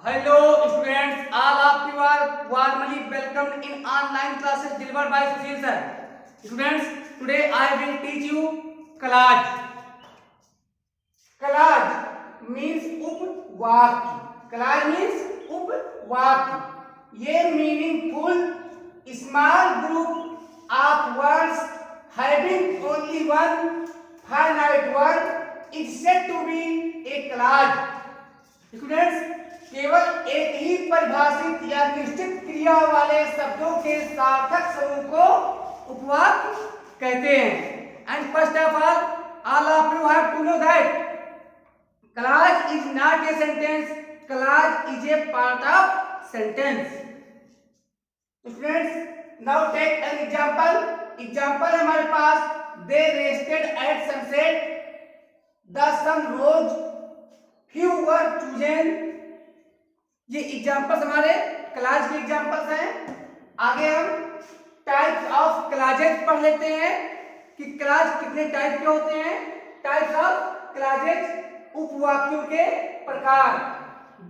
Hello students, all of you are warmly welcomed in online classes delivered by Sushil sir. Students, today I will teach you collage. Collage means उपवाक्य. Collage means उपवाक्य. ये meaningful small group of words having only one finite word is said to be a collage. Students, केवल एक ही परिभाषित या निश्चित क्रिया वाले शब्दों के सार्थक समूह को उपवाक्य कहते हैं. And first of all of you have to know that collage is not a sentence, collage is a part of sentence. Students, now take an example. Example है हमारे पास, they rested at sunset, the sun rose, few were chosen. ये examples हमारे class के examples हैं. आगे हम types of clauses पढ़ लेते हैं कि क्लास कितने टाइप के होते हैं. टाइप्स ऑफ क्लाजेस, उपवाक्यों के प्रकार.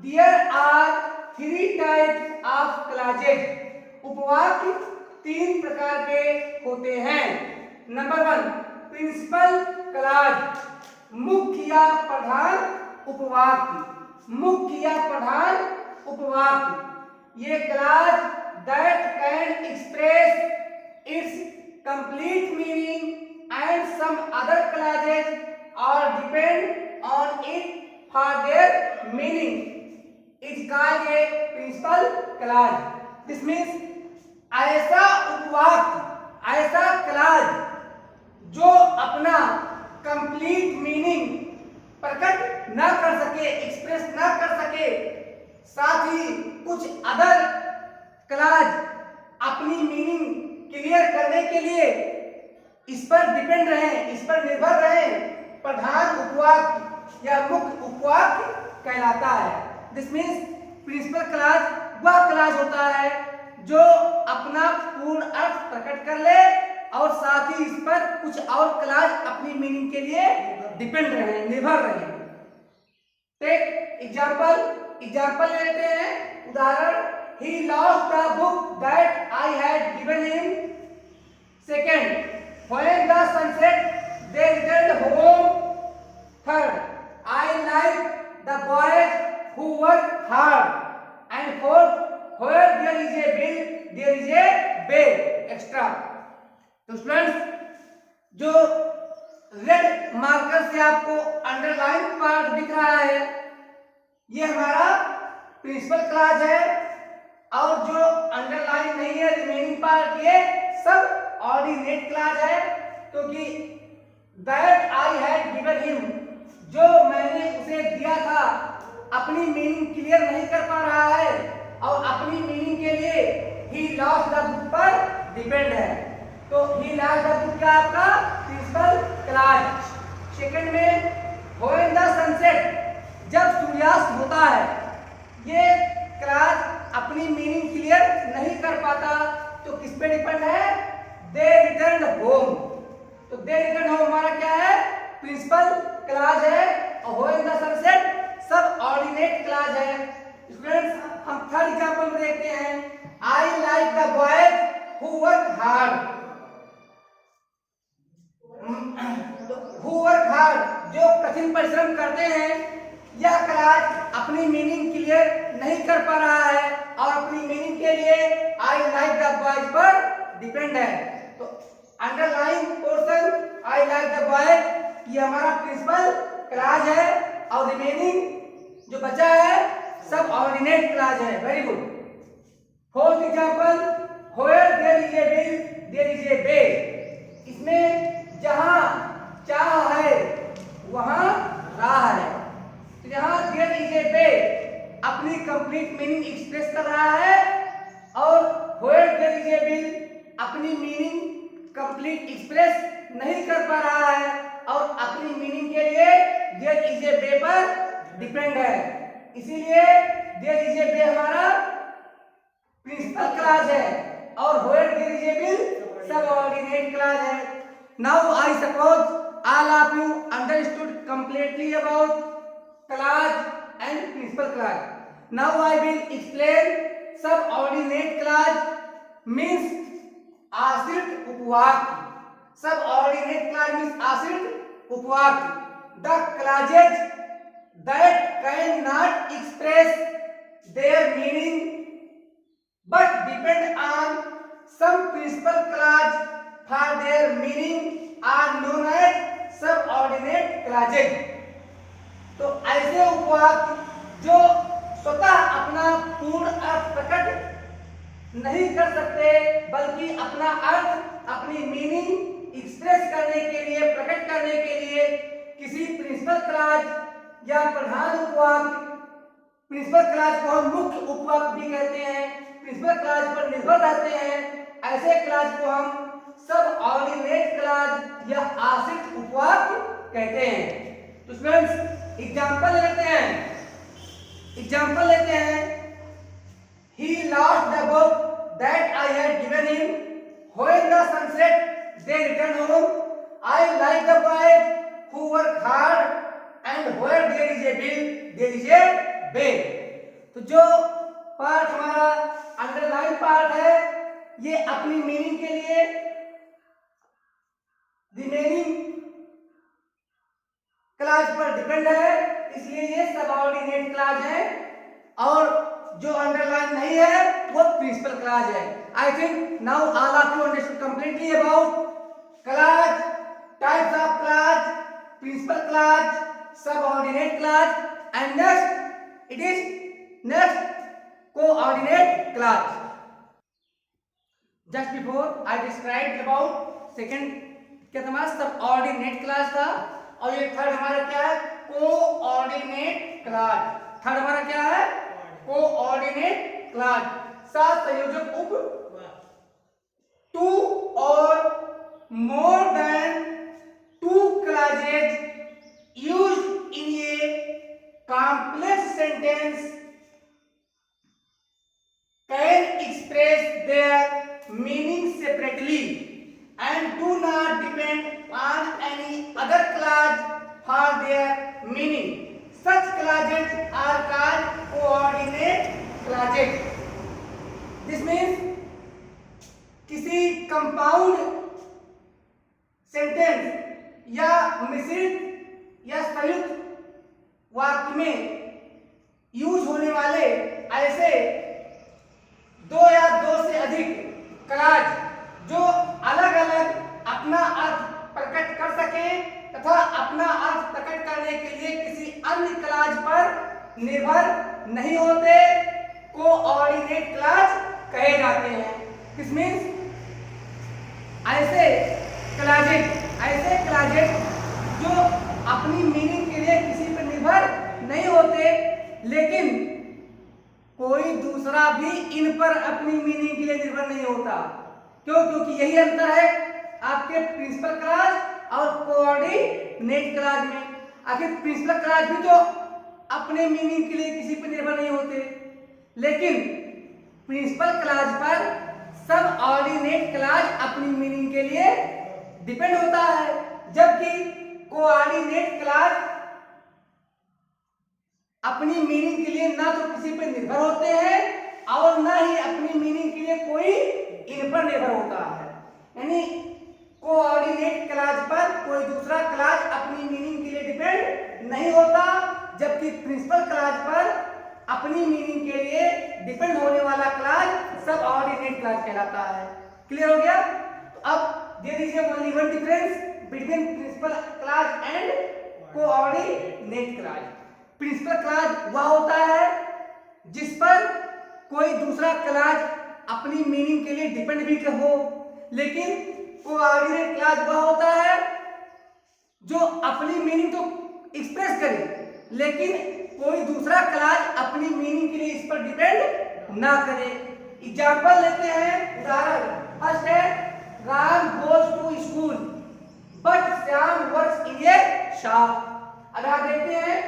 There are 3 types of clauses. उपवाक्य 3 प्रकार के होते हैं. नंबर 1, प्रिंसिपल क्लाज, मुख्य या प्रधान उपवाक्य. मुख्य या प्रधान उपवाक्य. ये clause that can express its complete meaning and some other clauses are depend on it for their meaning is called a principal clause. This means ऐसा उपवाक्य, ऐसा क्लाज जो अपना कंप्लीट मीनिंग प्रकट ना कर सके, एक्सप्रेस ना कर सके, साथ ही कुछ अदर क्लाज अपनी मीनिंग क्लियर करने के लिए इस पर डिपेंड रहे, इस पर निर्भर रहे, प्रधान उपवाक्य या मुख्य उपवाक्य कहलाता है. दिस मीन्स प्रिंसिपल क्लाज वह क्लाज होता है जो अपना पूर्ण अर्थ प्रकट कर ले और साथ ही इस पर कुछ और क्लाज अपनी मीनिंग के लिए डिपेंड रहे, निर्भर रहे. टेक एग्जाम्पल लेते हैं, उदाहरण. He lost the book that I had given him. Second, when the sunset they returned home. Third, I like the boys who work hard. And fourth, where there is a bill there is a way extra. तो students, जो red marker से आपको underline part दिख रहा है ये हमारा principal clause है, और जो अंडरलाइन नहीं है रिमेनिंग पार्ट ये सब ऑर्डिनेट क्लाज है. क्योंकि that I had given him, जो मैंने उसे दिया था, अपनी मीनिंग क्लियर नहीं कर पा रहा है और अपनी मीनिंग के लिए ही लॉस्ट द बुक पर डिपेंड है. तो ही लॉस्ट द बुक क्या आपका प्रिंसिपल क्लाज. सेकंड में, व्हेन द सनसेट, जब सूर्यास्त होता है, ये क्लाज अपनी मीनिंग क्लियर नहीं कर पाता तो किस पे डिपेंड है, दे रिटर्न्ड होम. तो दे रिटर्न होम हमारा क्या है, प्रिंसिपल क्लाज है, और व्हेन द सनसेट सब ऑर्डिनेट क्लाज है. स्टूडेंट्स, हम थर्ड एग्जांपल में देखते हैं. I like the boys who work hard. Who work hard, जो कठिन परिश्रम करते हैं, यह क्लाज अपनी मीनिंग क्लियर नहीं कर पा रहा है और अपनी मीनिंग के लिए आई लाइक द बॉयज पर डिपेंड है. तो underline portion I like the boys ये हमारा प्रिंसिपल क्लाज है और रिमेनिंग जो बचा है सब ऑर्डिनेट क्लाज है. Very good. Fourth example, where there is a will there is a way. इसमें जहां चाह है वहां राह है. तो यहां देयर इज ए वे अपनी कंप्लीट मीनिंग एक्सप्रेस कर रहा है, और where there is a will अपनी मीनिंग कंप्लीट एक्सप्रेस नहीं कर पा रहा है और अपनी मीनिंग के लिए देयर इज ए वे पर डिपेंड है. इसीलिए देयर इज ए वे हमारा प्रिंसिपल क्लाज है और where there is a will subordinate clause है. Now I suppose all of you understood completely about clause and principal clause. Now I will explain subordinate clause means आश्रित उपवाक्य. Subordinate clause means आश्रित उपवाक्य. The clauses that cannot express their meaning but depend on some principal clause for their meaning are known as subordinate clauses. तो ऐसे उपवाक्य जो स्वतः अपना पूर्ण अर्थ प्रकट नहीं कर सकते बल्कि अपना अर्थ अपनी मीनिंग एक्सप्रेस करने के लिए प्रकट करने के लिए किसी प्रिंसिपल क्लॉज या प्रधान उपवाक्य, प्रिंसिपल क्लॉज को हम मुख्य उपवाक्य भी कहते हैं, प्रिंसिपल क्लॉज पर निर्भर रहते हैं, ऐसे क्लॉज को हम सबऑर्डिनेट क्लॉज या आश्रित उपवाक्य कहते हैं. तो स्टूडेंट्स एग्जांपल लेते हैं. He lost the book that I had given him. When the sun set, they returned home. I like the boys who work hard, and where there is a bill, there is a way. तो जो part हमारा underline part है, ये अपनी meaning के लिए remaining clause पर depend है, इसलिए ये सबऑर्डिनेट क्लॉज है. और जो अंडरलाइन नहीं है वो प्रिंसिपल क्लॉज है. I think now all of you understood completely about clause, types of clause, principal clause, subordinate clause, and next it is coordinate clause. Just before I described about second क्या था हमारा subordinate clause था, और ये third हमारा क्या है, coordinate clause. Third हमारा क्या है, कोऑर्डिनेट क्लॉज. सात संयोजक उपवाक्य. टू और more than two clauses used in a complex sentence can express their meaning separately and do not depend on any other clause for their meaning. Such clauses are called coordinate clauses. This means किसी compound sentence या मिश्रित या संयुक्त वाक्य में use होने वाले ऐसे दो या दो से अधिक क्लॉज जो अलग अलग अपना अर्थ प्रकट कर सके तथा अपना अर्थ प्रकट करने के लिए किसी अन्य क्लॉज पर निर्भर नहीं होते, कोऑर्डिनेट क्लॉज कहे जाते हैं. दिस मींस ऐसे क्लॉजेज जो अपनी मीनिंग के लिए किसी पर निर्भर नहीं होते, लेकिन कोई दूसरा भी इन पर अपनी मीनिंग के लिए निर्भर नहीं होता. क्यों? क्योंकि यही अंतर है आपके प्रिंसिपल क्लॉज और कोऑर्डिनेट क्लॉज में. आखिर प्रिंसिपल क्लॉज भी तो अपने मीनिंग के लिए किसी पर निर्भर नहीं होते, लेकिन प्रिंसिपल क्लॉज पर सबऑर्डिनेट क्लॉज अपनी मीनिंग के लिए डिपेंड होता है, जबकि कोऑर्डिनेट क्लॉज अपनी मीनिंग के लिए ना तो किसी पर निर्भर होते हैं और ना ही अपनी मीनिंग के लिए कोई इन पर निर्भर होता है. यानी कोऑर्डिनेट क्लॉज पर कोई दूसरा क्लॉज अपनी मीनिंग के लिए डिपेंड नहीं होता, जबकि प्रिंसिपल क्लॉज पर अपनी मीनिंग के लिए डिपेंड होने वाला क्लॉज सबऑर्डिनेट क्लॉज कहलाता है. क्लियर हो गया? तो अब there is only one difference between principal clause and coordinate clause. Principal clause वह होता है जिस पर कोई दूसरा क्लॉज अपनी मीनिंग के लिए डिपेंड भी हो, लेकिन कोऑर्डिनेट क्लॉज वह होता है जो अपनी मीनिंग तो एक्सप्रेस करे, लेकिन कोई दूसरा क्लॉज अपनी मीनिंग के लिए इस पर डिपेंड ना करे. एग्जांपल लेते हैं, उदाहरण. फर्स्ट है Ram goes to school but Shyam works in a shop. अगर देखते हैं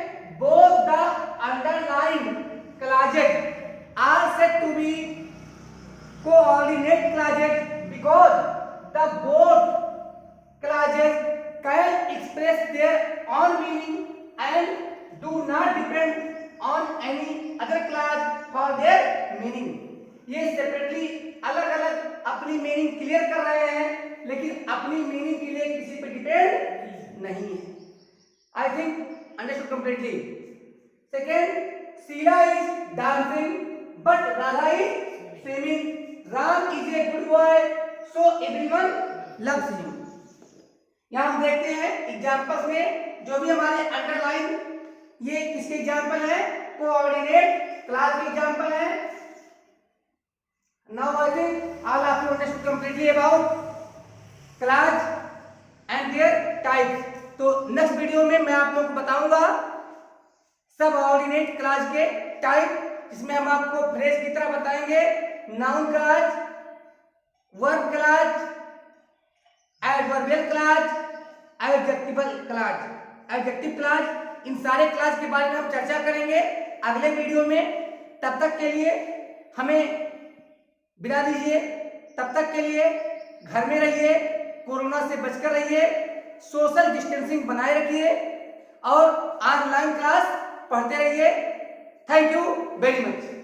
both the underlined clauses are said to be coordinate clauses because the both clauses can express their own meaning and do not depend on any other clause for their meaning. ये separately अलग अलग अपनी meaning clear कर रहे हैं, लेकिन अपनी meaning के लिए किसी पे डिपेंड नहीं है। I think understood completely. Second, Sheela is dancing but Radha is swimming. Ram is a good boy so everyone loves him. यहां हम देखते हैं एग्जांपल्स में जो भी हमारे अंडरलाइन, ये किसके एग्जांपल है? कोऑर्डिनेट क्लास के एग्जांपल है। Now I think all of you understood completely about class and there types. तो नेक्स्ट वीडियो में मैं आप लोगों को बताऊंगा सब ऑर्डिनेट क्लास के टाइप, जिसमें हम आपको फ्रेज की तरह बताएंगे noun clause, verb clause, adverbial clause, adjectival clause, adjective clause. इन सारे क्लास के बारे में हम चर्चा करेंगे अगले वीडियो में। तब तक के लिए हमें विदा दीजिए। तब तक के लिए घर में रहिए, कोरोना से बचकर रहिए, सोशल डिस्टेंसिंग बनाए रखिए और ऑनलाइन क्लास पढ़ते रहिए। Thank you very much.